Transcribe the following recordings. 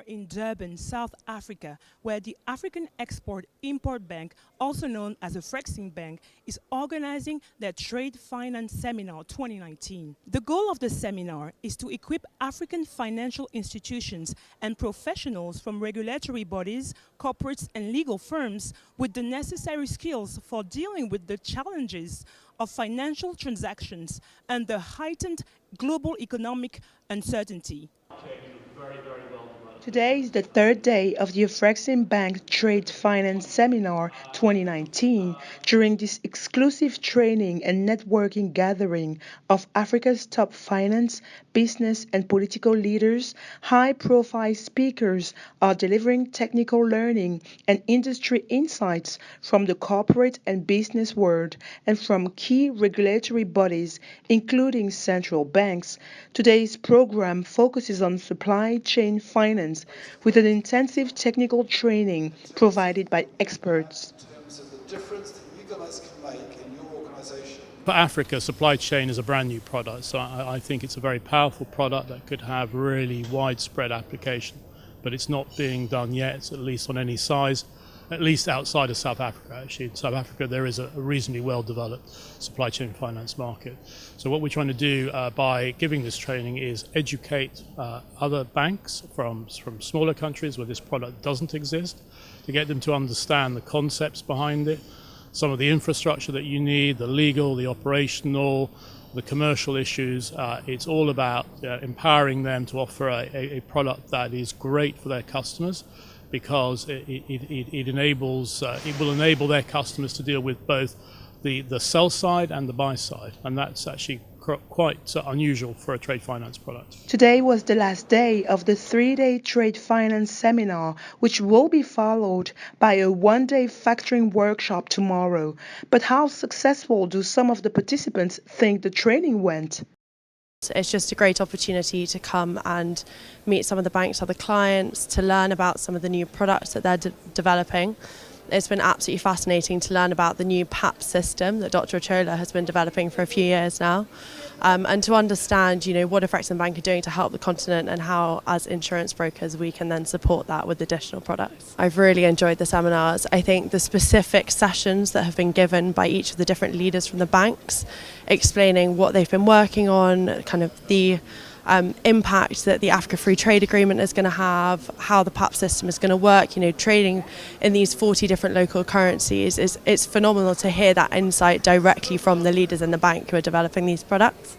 are in Durban, South Africa, where the African Export-Import Bank, also known as Afreximbank, is organizing their Trade Finance Seminar 2019. The goal of the seminar is to equip African financial institutions and professionals from regulatory bodies, corporates and legal firms with the necessary skills for dealing with the challenges of financial transactions and the heightened global economic uncertainty. Today is the third day of the Afreximbank Trade Finance Seminar 2019. During this exclusive training and networking gathering of Africa's top finance, business and political leaders, high-profile speakers are delivering technical learning and industry insights from the corporate and business world and from key regulatory bodies, including central banks. Today's program focuses on supply chain finance with an intensive technical training provided by experts. In terms of the difference that you guys can make in your organization. For Africa, supply chain is a brand new product, so I think it's a very powerful product that could have really widespread application, but it's not being done yet, at least on any size, at least outside of South Africa. Actually, in South Africa there is a reasonably well-developed supply chain finance market. So what we're trying to do by giving this training is educate other banks from smaller countries where this product doesn't exist, to get them to understand the concepts behind it, some of the infrastructure that you need, the legal, the operational, the commercial issues. It's all about empowering them to offer a product that is great for their customers, because it will enable their customers to deal with both the sell side and the buy side, and that's actually quite unusual for a trade finance product. Today was the last day of the 3-day trade finance seminar, which will be followed by a 1-day factoring workshop tomorrow. But how successful do some of the participants think the training went? It's just a great opportunity to come and meet some of the bank's other clients, to learn about some of the new products that they're developing. It's been absolutely fascinating to learn about the new PAP system that Dr. Ochola has been developing for a few years now, and to understand, what Afreximbank are doing to help the continent and how, as insurance brokers, we can then support that with additional products. I've really enjoyed the seminars. I think the specific sessions that have been given by each of the different leaders from the banks, explaining what they've been working on, kind of the impact that the Africa Free Trade Agreement is going to have, how the PAP system is going to work, trading in these 40 different local currencies. It's phenomenal to hear that insight directly from the leaders in the bank who are developing these products.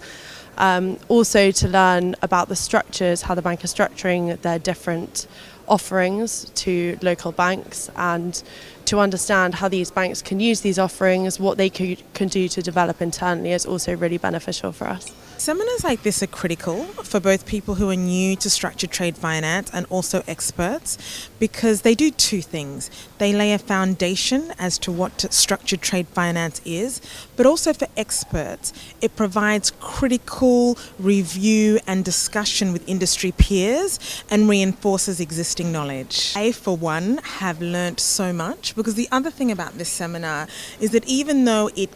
Also to learn about the structures, how the bank is structuring their different offerings to local banks, and to understand how these banks can use these offerings, what they can do to develop internally, is also really beneficial for us. Seminars like this are critical for both people who are new to structured trade finance and also experts, because they do two things. They lay a foundation as to what structured trade finance is, but also for experts, it provides critical review and discussion with industry peers and reinforces existing knowledge. I, for one, have learnt so much, because the other thing about this seminar is that even though it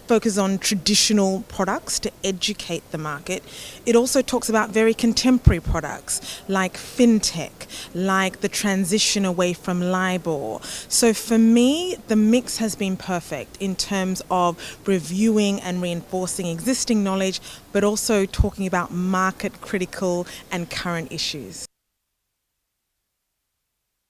focus on traditional products to educate the market, it also talks about very contemporary products like fintech, like the transition away from LIBOR. So for me, the mix has been perfect in terms of reviewing and reinforcing existing knowledge, but also talking about market critical and current issues.